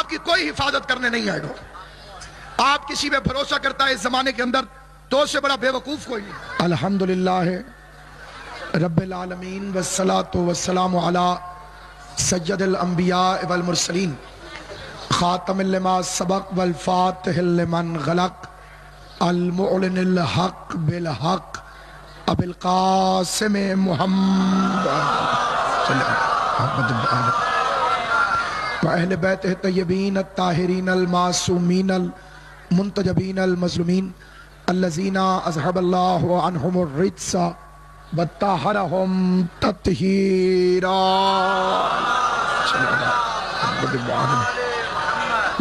آپ کی کوئی حفاظت کرنے نہیں آئے گا. آپ کسی پہ بھروسہ کرتا ہے اس زمانے کے اندر تو اس سے بڑا بے وقوف کوئی نہیں. الحمدللہ رب العالمین والصلاة والسلام علی سید الانبیاء والمرسلین خاتم لما سبق والفاتح لمن غلق المعلن الحق بالحق ابو القاسم محمد وأہل بیتہ الطیبین الطاہرین المعصومین المنتجبین المظلومین الذین اذهب اللہ عنہم الرجس وطہرہم تطہیرا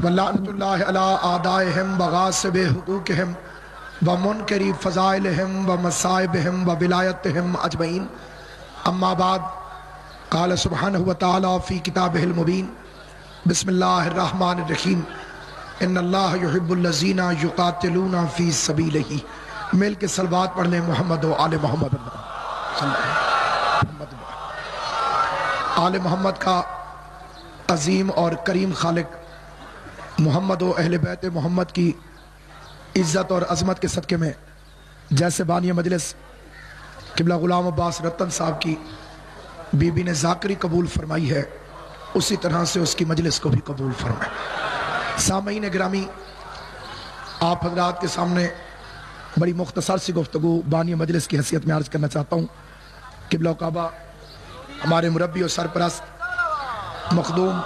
ولعنۃ اللہ علی اعدائہم وغاصب حقوقہم ومنکری فضائلہم ومصائبہم وولایتہم اجمعین. اما بعد قال سبحانہ وتعالی فی کتابہ المبین بسم اللہ الرحمن الرحیم ان اللہ یحب الذین یقاتلون فی سبیلہ. مل کے صلوات پڑھ لیں محمد و آل محمد. آل محمد کا عظیم اور کریم خالق محمد و اہل بیت محمد کی عزت اور عظمت کے صدقے میں جیسے بانی مجلس قبلہ غلام عباس رتن صاحب کی بی بی نے ذاکری قبول فرمائی ہے اسی طرح سے اس کی مجلس کو بھی قبول فرمائے. سامعین گرامی، آپ حضرات کے سامنے بڑی مختصر سی گفتگو بانی مجلس کی حیثیت میں عرض کرنا چاہتا ہوں. قبلہ کعبہ ہمارے مربی و سرپرست مخدوم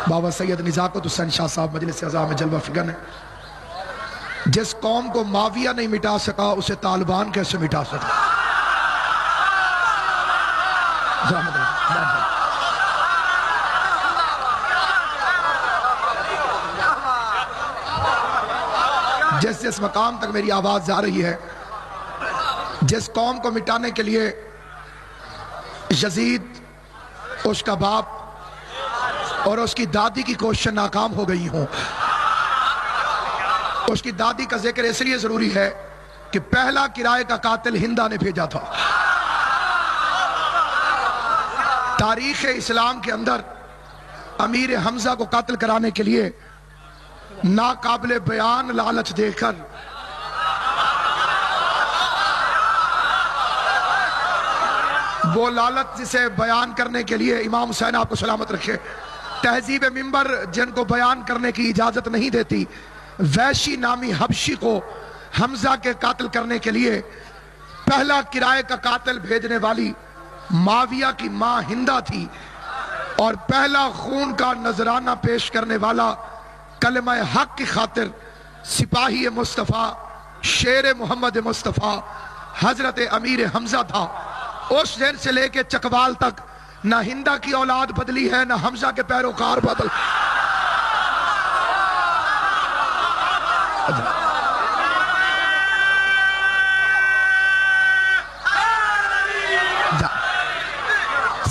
بابا سید نزاکت حسین شاہ صاحب مجلس اعظام میں جلوہ فکن ہے. جس قوم کو معاویہ نہیں مٹا سکا اسے طالبان کیسے مٹا سکا. جس مقام تک میری آواز جا رہی ہے، جس قوم کو مٹانے کے لیے یزید، اس کا باپ اور اس کی دادی کی کوشش ناکام ہو گئی ہوں. اس کی دادی کا ذکر اس لیے ضروری ہے کہ پہلا کرائے کا قاتل ہندہ نے بھیجا تھا. تاریخ اسلام کے اندر امیر حمزہ کو قتل کرانے کے لیے ناقابل بیان لالچ دے کر وہ لالچ جسے بیان کرنے کے لیے امام حسین آپ کو سلامت رکھے تہذیب منبر جن کو بیان کرنے کی اجازت نہیں دیتی، ویشی نامی حبشی کو حمزہ کے قاتل کرنے کے لیے پہلا کرائے کا قاتل بھیجنے والی معاویہ کی ماں ہندہ تھی، اور پہلا خون کا نذرانہ پیش کرنے والا کلمہ حق کی خاطر سپاہی مصطفیٰ شیر محمد مصطفیٰ حضرت امیر حمزہ تھا. اس دن سے لے کے چکوال تک نہ ہندہ کی اولاد بدلی ہے نہ حمزہ کے پیروکار بدل.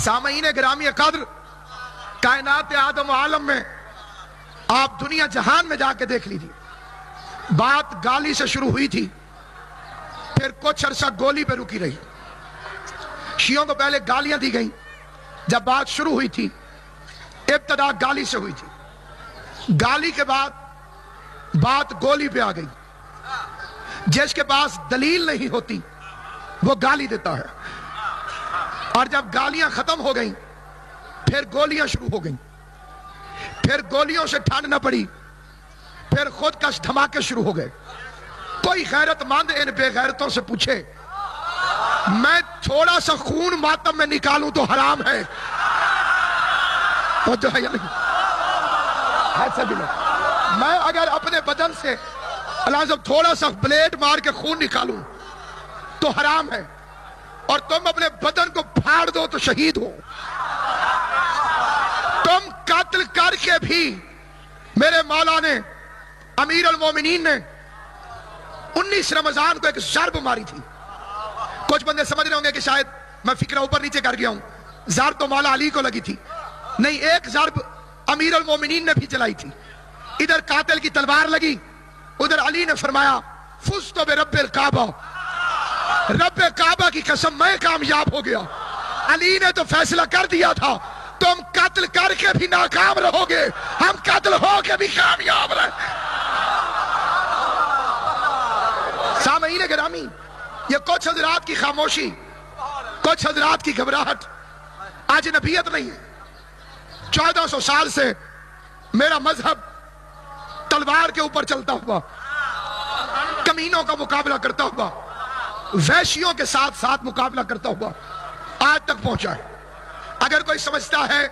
سامعین گرامی قدر، کائنات آدم و عالم میں آپ دنیا جہان میں جا کے دیکھ لیجیے. بات گالی سے شروع ہوئی تھی، پھر کچھ عرصہ گولی پہ رکی رہی. شیعوں کو پہلے گالیاں دی گئیں. جب بات شروع ہوئی تھی ابتدا گالی سے ہوئی تھی. گالی کے بعد بات گولی پہ آ گئی. جس کے پاس دلیل نہیں ہوتی وہ گالی دیتا ہے، اور جب گالیاں ختم ہو گئیں پھر گولیاں شروع ہو گئیں. پھر گولیوں سے ٹھنڈ نہ پڑی، پھر خود کش دھماکے شروع ہو گئے. کوئی غیرت مند ان بے غیرتوں سے پوچھے میں تھوڑا سا خون ماتم میں نکالوں تو حرام ہے؟ توجہ ہے یا نہیں؟ ایسا بھی نہیں. میں اگر اپنے بدن سے اللہ تھوڑا سا بلیڈ مار کے خون نکالوں تو حرام ہے، اور تم اپنے بدن کو پھاڑ دو تو شہید ہو. تم قتل کر کے بھی میرے مولا نے امیر المومنین نے 19 رمضان کو ایک ضرب ماری تھی. کچھ بندے سمجھ رہے ہوں گے کہ شاید میں فکرہ اوپر نیچے کر گیا ہوں. ضرب تو مولا علی کو لگی تھی. نہیں، ایک ضرب امیر المومنین نے بھی چلائی تھی. ادھر قاتل کی تلوار لگی، ادھر علی نے فرمایا فزت برب الکعبہ، رب کعبہ کی قسم میں کامیاب ہو گیا. علی نے تو فیصلہ کر دیا تھا تم قتل کر کے بھی ناکام رہو گے، ہم قتل قتل ہو کے بھی کامیاب رہے۔ سامعین گرامی، یہ کچھ حضرات کی خاموشی، کچھ حضرات کی گھبراہٹ اجنبیت نہیں ہے۔ 1400 سال سے میرا مذہب تلوار کے اوپر چلتا ہوا، کمینوں کا مقابلہ کرتا ہوا، وحشیوں کے ساتھ ساتھ مقابلہ کرتا ہوا آج تک پہنچا ہے۔ اگر کوئی سمجھتا ہے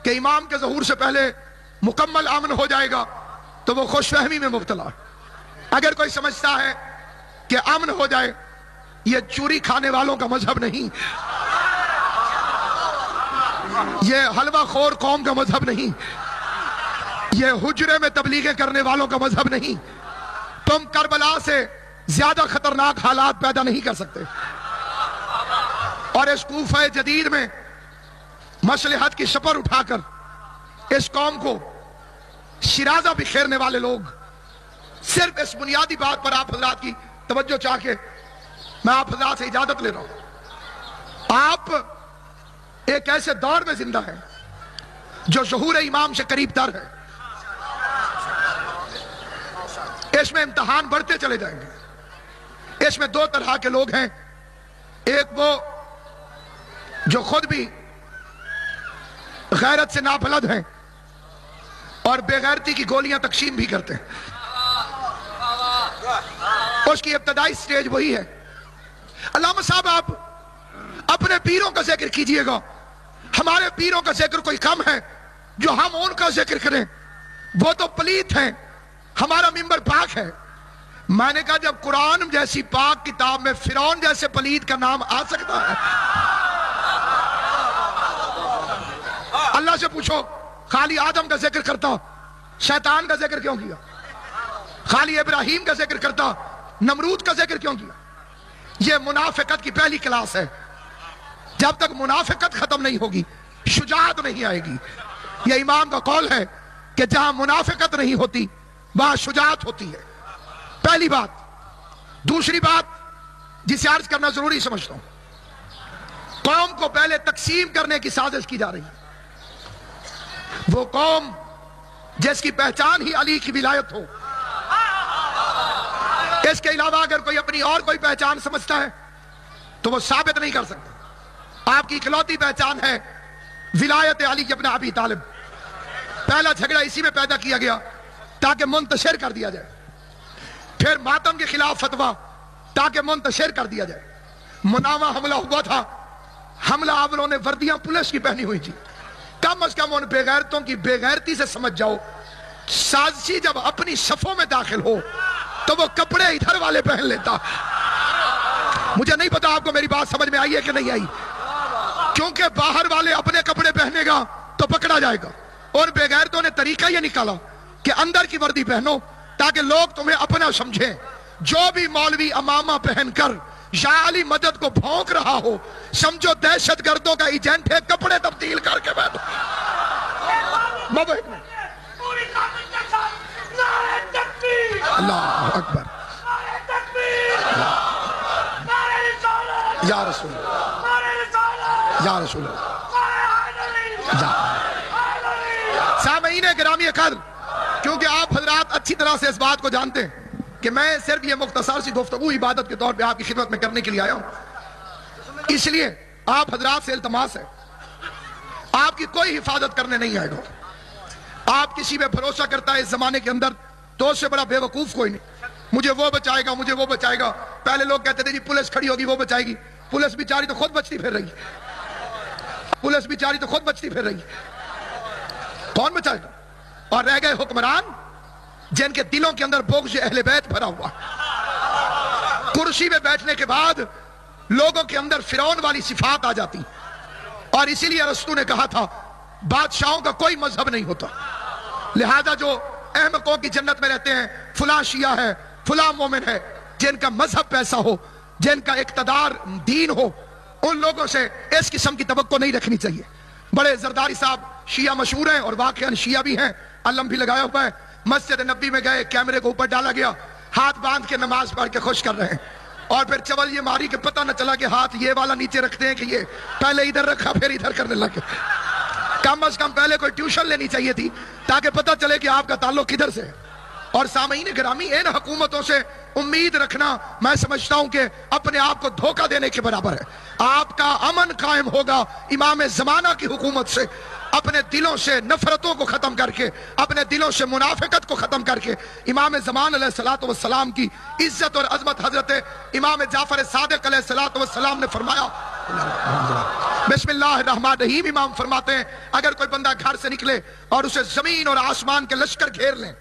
کہ امام کے ظہور سے پہلے مکمل امن ہو جائے گا تو وہ خوش فہمی میں مبتلا ہے۔ اگر کوئی سمجھتا ہے کہ امن ہو جائے، یہ چوری کھانے والوں کا مذہب نہیں، یہ حلوہ خور قوم کا مذہب نہیں، یہ حجرے میں تبلیغیں کرنے والوں کا مذہب نہیں۔ تم کربلا سے زیادہ خطرناک حالات پیدا نہیں کر سکتے۔ اور اس کوفہ جدید میں مصلحت کی شپر اٹھا کر اس قوم کو شرازہ بکھیرنے والے لوگ، صرف اس بنیادی بات پر آپ حضرات کی توجہ چاہ کے میں آپ حضرات سے اجازت لے رہا ہوں۔ آپ ایک ایسے دور میں زندہ ہیں جو ظہور امام سے قریب تر ہے۔ اس میں امتحان بڑھتے چلے جائیں گے۔ اس میں دو طرح کے لوگ ہیں، ایک وہ جو خود بھی غیرت سے نابلد ہیں اور بے غیرتی کی گولیاں تقسیم بھی کرتے ہیں۔ اس کی ابتدائی سٹیج وہی ہے۔ علامہ صاحب، آپ اپنے پیروں کا ذکر کیجئے گا، ہمارے پیروں کا ذکر کوئی کم ہے جو ہم ان کا ذکر کریں؟ وہ تو پلیت ہیں، ہمارا منبر پاک ہے۔ میں نے کہا جب قرآن جیسی پاک کتاب میں فرعون جیسے پلیت کا نام آ سکتا ہے، اللہ سے پوچھو خالی آدم کا ذکر کرتا شیطان کا ذکر کیوں کیا؟ خالی ابراہیم کا ذکر کرتا نمرود کا ذکر کیوں کیا؟ یہ منافقت کی پہلی کلاس ہے۔ جب تک منافقت ختم نہیں ہوگی شجاعت نہیں آئے گی۔ یہ امام کا قول ہے کہ جہاں منافقت نہیں ہوتی وہاں شجاعت ہوتی ہے۔ پہلی بات۔ دوسری بات جسے عرض کرنا ضروری سمجھتا ہوں، قوم کو پہلے تقسیم کرنے کی سازش کی جا رہی ہے۔ وہ قوم جس کی پہچان ہی علی کی ولایت ہو، اس کے علاوہ اگر کوئی اپنی اور کوئی پہچان سمجھتا ہے تو وہ ثابت نہیں کر سکتا۔ آپ کی اکلوتی پہچان ہے ولایت علی ابن ابی طالب۔ پہلا جھگڑا اسی میں پیدا کیا گیا تاکہ منتشر کر دیا جائے، پھر ماتم کے خلاف فتویٰ تاکہ منتشر کر دیا جائے۔ مناوا حملہ ہوا تھا، حملہ آوروں نے وردیاں پولیس کی پہنی ہوئی تھی۔ کم از کم ان بے غیرتوں کی بے غیرتی سے سمجھ جاؤ، سازشی جب اپنی صفوں میں داخل ہو تو وہ کپڑے ادھر والے پہن لیتا۔ مجھے نہیں پتا آپ کو میری بات سمجھ میں آئی ہے کہ نہیں آئی، کیونکہ باہر والے اپنے کپڑے پہنے گا تو پکڑا جائے گا۔ اور بے غیرتوں نے طریقہ یہ نکالا کہ اندر کی وردی پہنو تاکہ لوگ تمہیں اپنا سمجھیں۔ جو بھی مولوی امامہ پہن کر یا علی مدد کو بھونک رہا ہو، سمجھو دہشت گردوں کا ایجنٹ ہے، کپڑے تبدیل کر کے بیٹھو۔ اللہ اکبر، یا رسول اللہ، یا رسول اللہ۔ سامعین گرامی قدر، کیونکہ آپ حضرات اچھی طرح سے اس بات کو جانتے ہیں کہ میں صرف یہ مختصر سی گفتگو عبادت کے طور پہ آپ کی خدمت میں کرنے کے لیے آیا ہوں، اس لیے آپ حضرات سے التماس ہے، آپ کی کوئی حفاظت کرنے نہیں آئے گا۔ آپ کسی پہ بھروسہ کرتا ہے اس زمانے کے اندر تو اس سے بڑا بے وقوف کوئی نہیں۔ مجھے وہ بچائے گا، مجھے وہ بچائے گا۔ پہلے لوگ کہتے تھے جی پولیس کھڑی ہوگی وہ بچائے گی، پولیس بیچاری تو خود بچتی پھر رہی، پولیس بیچاری تو خود بچتی پھر رہی، کون بچائے گا؟ اور رہ گئے حکمران جن کے دلوں کے اندر بغض اہل بیت بھرا ہوا۔ کرسی میں بیٹھنے کے بعد لوگوں کے اندر فرعون والی صفات آ جاتی، اور اسی لیے ارسطو نے کہا تھا بادشاہوں کا کوئی مذہب نہیں ہوتا، لہذا جو احمقوں کی جنت میں رہتے ہیں فلاں شیعہ ہے، فلاں مومن ہے، جن کا مذہب پیسہ ہو، جن کا اقتدار دین ہو، ان لوگوں سے اس قسم کی توقع نہیں رکھنی چاہیے۔ بڑے زرداری صاحب شیعہ مشہور ہیں اور واقعاً شیعہ بھی ہیں، علم بھی لگایا ہوا ہے۔ مسجد نبی میں گئے، کیمرے کو اوپر ڈالا گیا، ہاتھ باندھ کے نماز پڑھ کے خوش کر رہے ہیں، اور پھر چول یہ ماری کہ پتہ نہ چلا کہ ہاتھ یہ والا نیچے رکھتے ہیں کہ یہ پہلے ادھر رکھا پھر ادھر کرنے لگے۔ کم از کم پہلے کوئی ٹیوشن لینی چاہیے تھی تاکہ پتہ چلے کہ آپ کا تعلق کدھر سے ہے. اور سامعین گرامی، ان حکومتوں سے امید رکھنا میں سمجھتا ہوں کہ اپنے آپ کو دھوکہ دینے کے برابر ہے. آپ کا امن قائم ہوگا امام زمانہ کی حکومت سے. اپنے دلوں سے نفرتوں کو ختم کر کے، اپنے دلوں سے منافقت کو ختم کر کے امام زمان علیہ السلام کی عزت اور عظمت حضرت امام جعفر صادق علیہ السلام نے فرمایا. بسم اللہ الرحمن الرحیم. امام فرماتے ہیں اگر کوئی بندہ گھر سے نکلے اور اسے زمین اور آسمان کے لشکر گھیر لیں،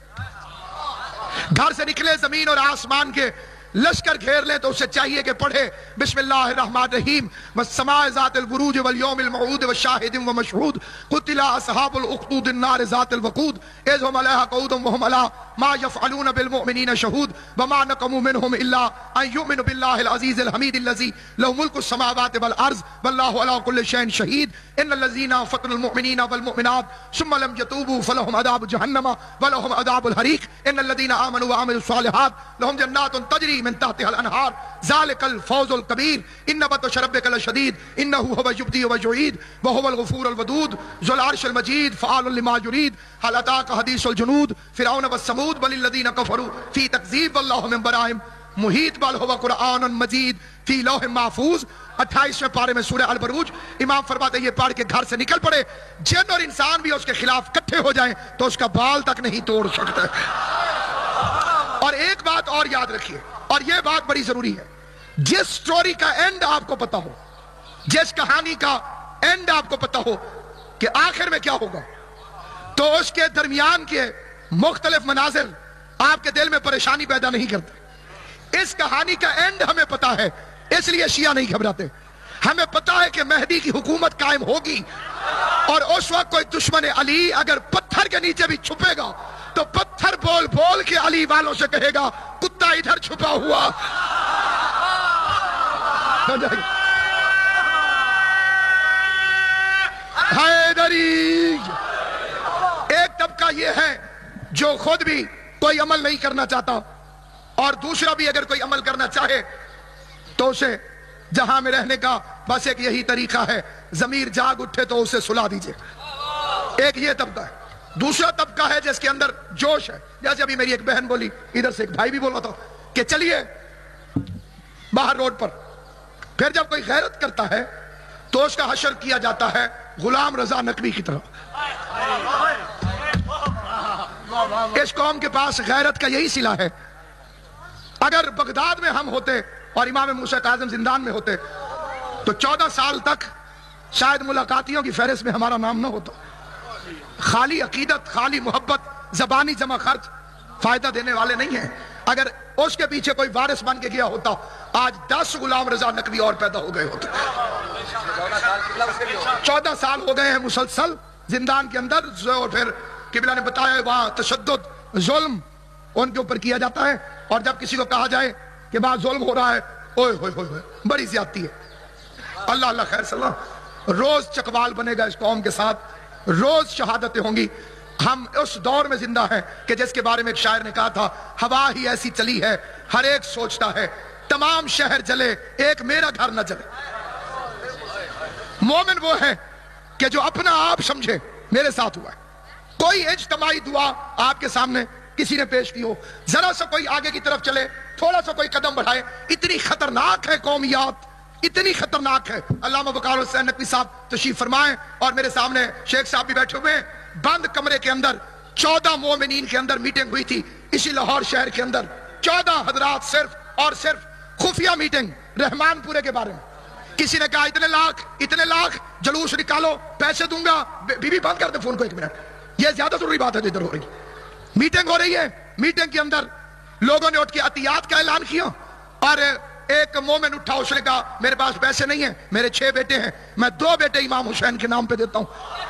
گھر سے نکلے زمین اور آسمان کے لشکر گھیر لیں، تو اسے چاہیے کہ پڑھے بسم اللہ الرحمن الرحیم والسماء ذات البروج واليوم الموعود وشاہد ومشہود قتل اصحاب الاخدود النار ذات الوقود اذ هم علیہا قعود وهم علی ما يفعلون بالمؤمنین شہود وما نقموا منهم الا ان يؤمنوا بالله العزیز الحمید الذی له ملک السماوات والارض واللہ علی کل شیء شہید ان الذین فتنوا المؤمنین والمؤمنات ثم لم يتوبوا فلهم عذاب جہنم ولهم عذاب الحریق ان الذین آمنوا وعملوا الصالحات لهم جنات تجری من تحتها الانہار ذالک الفوز الکبیر ان بطش ربک لشدید انہ هو یبدی ویعید وهو الغفور الودود ذو العرش المجید فعال لما یرید هل اتاک حدیث الجنود فرعون والثمود بل الذین کفروا فی تکذیب واللہ من برائہم محیط بل هو قرآن مجید فی لوح محفوظ. 28ویں پارے میں سورہ البروج. امام فرماتے ہیں یہ پڑھ کے گھر سے نکل پڑے، جن اور انسان بھی اس کے خلاف اکٹھے ہو جائیں تو اس کا بال تک نہیں توڑ سکتے. اور ایک بات اور یاد رکھیے، اور یہ بات بڑی ضروری ہے، جس سٹوری کا اینڈ آپ کو پتا ہو، جس کہانی کا اینڈ آپ کو پتا ہو کہ آخر میں کیا ہوگا، تو اس کے درمیان کے مختلف مناظر آپ کے دل میں پریشانی پیدا نہیں کرتے. اس کہانی کا اینڈ ہمیں پتا ہے، اس لیے شیعہ نہیں گھبراتے. ہمیں پتا ہے کہ مہدی کی حکومت قائم ہوگی، اور اس وقت کوئی دشمن علی اگر پتھر کے نیچے بھی چھپے گا تو پتھر بول بول کے علی والوں سے کہے گا کتا ادھر چھپا ہوا. حیدری. ایک طبقہ یہ ہے جو خود بھی کوئی عمل نہیں کرنا چاہتا، اور دوسرا بھی اگر کوئی عمل کرنا چاہے تو اسے جہاں میں رہنے کا بس ایک یہی طریقہ ہے، ضمیر جاگ اٹھے تو اسے سلا دیجئے. ایک یہ طبقہ ہے. دوسرا طبقہ ہے جس کے اندر جوش ہے، جیسے ابھی میری ایک بہن بولی، ادھر سے ایک بھائی بھی بولا تھا کہ چلیے باہر روڈ پر. پھر جب کوئی غیرت کرتا ہے تو اس کا حشر کیا جاتا ہے غلام رضا نقوی کی طرح. اس قوم کے پاس غیرت کا یہی صلہ ہے. اگر بغداد میں ہم ہوتے اور امام موسیٰ کاظم زندان میں ہوتے تو 14 سال تک شاید ملاقاتیوں کی فہرست میں ہمارا نام نہ ہوتا. خالی عقیدت، خالی محبت، زبانی جمع خرچ فائدہ دینے والے نہیں ہیں. اگر اس کے پیچھے کوئی وارث بن کے گیا ہوتا آج 10 غلام رضا نقوی اور پیدا ہو گئے ہوتے. 14 سال ہو گئے ہیں مسلسل زندان کے اندر، اور پھر قبلہ نے بتایا وہاں تشدد، ظلم ان کے اوپر کیا جاتا ہے. اور جب کسی کو کہا جائے کہ وہاں ظلم ہو رہا ہے، اوئے ہوئے ہوئے بڑی زیادتی ہے. اللہ اللہ خیر صلی اللہ. روز چکوال بنے گا اس قوم کے ساتھ، روز شہادتیں ہوں گی. ہم اس دور میں زندہ ہیں کہ جس کے بارے میں ایک شاعر نے کہا تھا ہوا ہی ایسی چلی ہے ہر ایک سوچتا ہے تمام شہر جلے ایک میرا گھر نہ جلے. مومن وہ ہے کہ جو اپنا آپ سمجھے میرے ساتھ ہوا ہے. کوئی اجتماعی دعا آپ کے سامنے کسی نے پیش کی ہو، ذرا سا کوئی آگے کی طرف چلے، تھوڑا سا کوئی قدم بڑھائے، اتنی خطرناک ہے قومیات، اتنی خطرناک ہے. علامہ وقار حسین نقوی صاحب تشریف فرمائیں، اور میرے سامنے شیخ صاحب بھی بیٹھے ہوئے ہیں. بند کمرے کے اندر 14 مومنین کے اندر میٹنگ ہوئی تھی اسی لاہور شہر کے اندر. 14 حضرات صرف اور صرف خفیہ میٹنگ رحمان پورے کے بارے میں. کسی نے کہا اتنے لاکھ جلوس نکالو، پیسے دوں گا. بی بی بند کر دے فون کو 1 منٹ، یہ زیادہ ضروری بات ہے جو ادھر ہو رہی. میٹنگ ہو رہی ہے، میٹنگ کے اندر لوگوں نے اٹھ کے عطیات کا اعلان کیا، اور ایک مومن اٹھا، اس نے کہا میرے پاس پیسے نہیں ہیں، میرے 6 بیٹے ہیں، میں 2 بیٹے امام حسین کے نام پہ دیتا ہوں،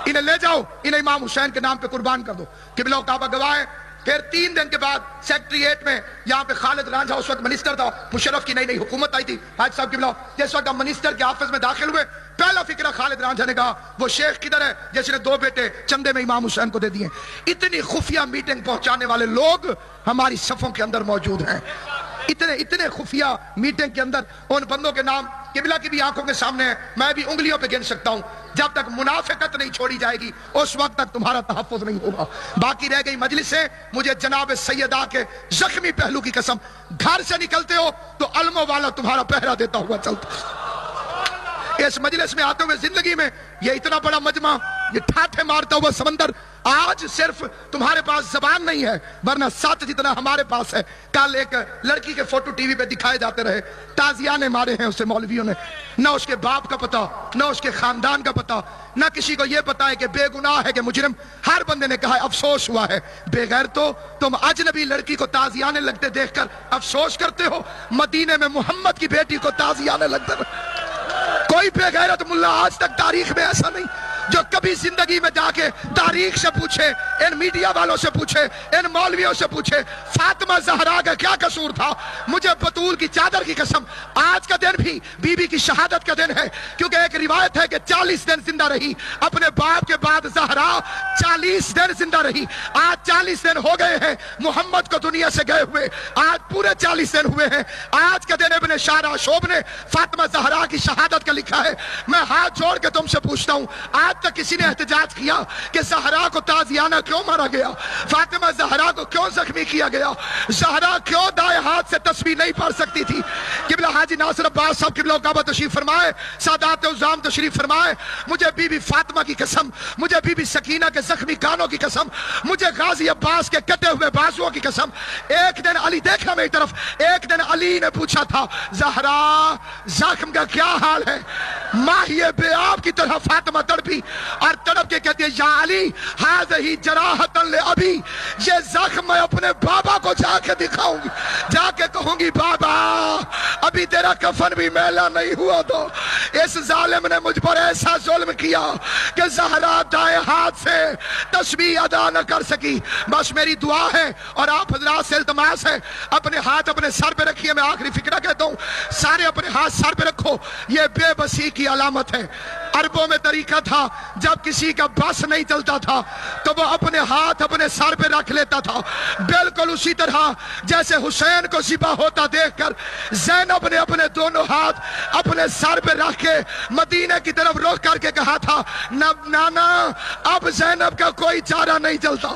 انہیں لے جاؤ، انہیں امام حسین کے نام پہ قربان کر دو. قبلہ و کعبہ گواہ ہے. پھر 3 دن کے بعد سیکٹریٹ میں یہاں پہ خالد رانجھا اس وقت منسٹر تھا، مشرف کی نئی حکومت آئی تھی. حاج صاحب قبلہ جس وقت ہم منسٹر کے آفس میں داخل ہوئے، پہلا فکرہ خالد رانجھا نے کہا وہ شیخ کدھر ہے جس نے 2 بیٹے چندے میں امام حسین کو دے دیے. اتنی خفیہ میٹنگ پہنچانے والے لوگ ہماری صفوں کے اندر موجود ہیں. اتنے خفیہ میٹنگ کے اندر ان بندوں کے نام قبلہ کی بھی آنکھوں کے سامنے ہے، میں بھی انگلیوں پہ گن سکتا ہوں. جب تک منافقت نہیں چھوڑی جائے گی اس وقت تک تمہارا تحفظ نہیں ہوگا. باقی رہ گئی مجلسیں. مجھے جناب سیدہ کے زخمی پہلو کی قسم، گھر سے نکلتے ہو تو علموں والا تمہارا پہرا دیتا ہوا چلتا. اس مجلس میں آتے ہوئے زندگی میں یہ اتنا بڑا مجمع، یہ ٹھاٹھے مارتا ہوا سمندر، آج صرف تمہارے پاس زبان نہیں ہے ورنہ سچ جتنا ہمارے پاس ہے. کل ایک لڑکی کے فوٹو ٹی وی پہ دکھائے جاتے رہے، تازیانے مارے ہیں اسے مولویوں نے، نہ اس کے باپ کا پتہ، نہ اس کے خاندان کا پتہ، نہ کسی کو یہ پتا ہے کہ بے گناہ ہے کہ مجرم. ہر بندے نے کہا ہے افسوس ہوا ہے. بے غیر تو تم اجنبی لڑکی کو تازیانے لگتے دیکھ کر افسوس کرتے ہو، مدینے میں محمد کی بیٹی کو تازیانے لگتے رہے. کوئی بے غیرت ملا آج تک تاریخ میں ایسا نہیں جو کبھی زندگی میں جا کے تاریخ سے پوچھے، ان میڈیا والوں سے پوچھے، ان مولویوں سے پوچھے فاطمہ زہرا کا کیا قصور تھا. مجھے بطول کی چادر کی قسم آج کا دن بھی بی بی کی شہادت کا دن ہے، کیونکہ ایک روایت ہے کہ 40 دن زندہ رہی اپنے باپ کے بعد زہرا، 40 دن زندہ رہی. آج 40 دن ہو گئے ہیں محمد کو دنیا سے گئے ہوئے، آج پورے 40 دن ہوئے ہیں. آج کا دن ابن شارع شوب نے فاطمہ زہرا کی شہادت کا لکھا ہے. میں ہاتھ جوڑ کے تم سے پوچھتا ہوں، آج تک کسی نے احتجاج کیا کہ زہرا کو تازیانہ کیوں مارا گیا؟ فاطمہ زہرا کو کیوں زخمی کیا گیا؟ زہرا کیوں دائیں ہاتھ سے تسبیح نہیں پڑھ سکتی تھی؟ قبلہ حاجی ناصر عباس صاحب قبلہ کعبہ تشریف فرمائے، سادات عظام تشریف فرمائے. مجھے بی بی فاطمہ کی قسم، مجھے بی بی سکینہ کے زخمی کانوں کی قسم، مجھے غازی عباس کے کٹے ہوئے بازوؤں کی قسم. ایک دن علی دیکھا میری طرف، ایک دن علی نے پوچھا تھا زہرا زخم کا کیا حال ہے؟ ماہیے بے آب کی طرح فاطمہ تڑپی اور تڑپ کے کہتی ہے یا علی ہذہ جراحۃ لابی، یہ زخم میں اپنے بابا کو جا کے دکھاؤں گی، جا کے کہوں گی بابا ابھی تیرا کفن بھی میلا نہیں ہوا. تو اس ظالم نے مجھ پر ایسا ظلم کیا کہ زہرا دائیں ہاتھ سے تسبیح ادا نہ کر سکی. بس میری دعا ہے اور آپ حضرات سے التماس ہے، اپنے ہاتھ اپنے سر پہ رکھیے. میں آخری فکرہ کہتا ہوں، سارے اپنے ہاتھ سر پہ رکھو. یہ بے بسی کی علامت ہے. عربوں میں طریقہ تھا جب کسی کا بس نہیں چلتا تھا تو وہ اپنے ہاتھ اپنے سر پہ رکھ لیتا تھا، بالکل اسی طرح جیسے حسین کو ذبح ہوتا دیکھ کر زینب نے اپنے دونوں ہاتھ اپنے سر پہ رکھ کے مدینہ کی طرف رخ کر کے کہا تھا نانا اب زینب کا کوئی چارہ نہیں چلتا.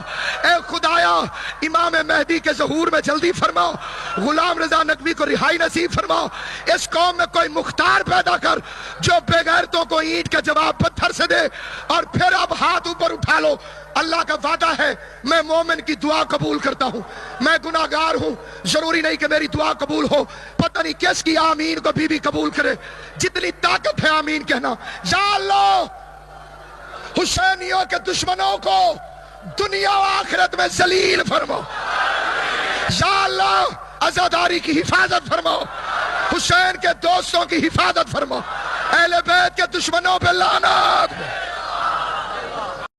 اے خدایا امام مہدی کے ظہور میں جلدی فرماؤ، غلام رضا نقوی کو رہائی نصیب فرماؤ. اس قوم میں کوئی مختار پیدا کر جو بے غیرتوں کو اینٹ کا جواب پتھر سے دے، اور پھر اب ہاتھ اوپر اٹھا لو. اللہ کا وعدہ ہے میں مومن کی دعا قبول کرتا ہوں. میں گناہگار ہوں، ضروری نہیں کہ میری دعا قبول ہو. پتہ نہیں کس کی آمین کو بی بی قبول کرے. جتنی طاقت ہے آمین کہنا. یا اللہ حسینیوں کے دشمنوں کو دنیا و آخرت میں ذلیل فرماؤ. یا اللہ عزاداری کی حفاظت فرماؤ، حسین کے دوستوں کی حفاظت فرماؤ، اہل بیت کے دشمنوں پہ لعنت.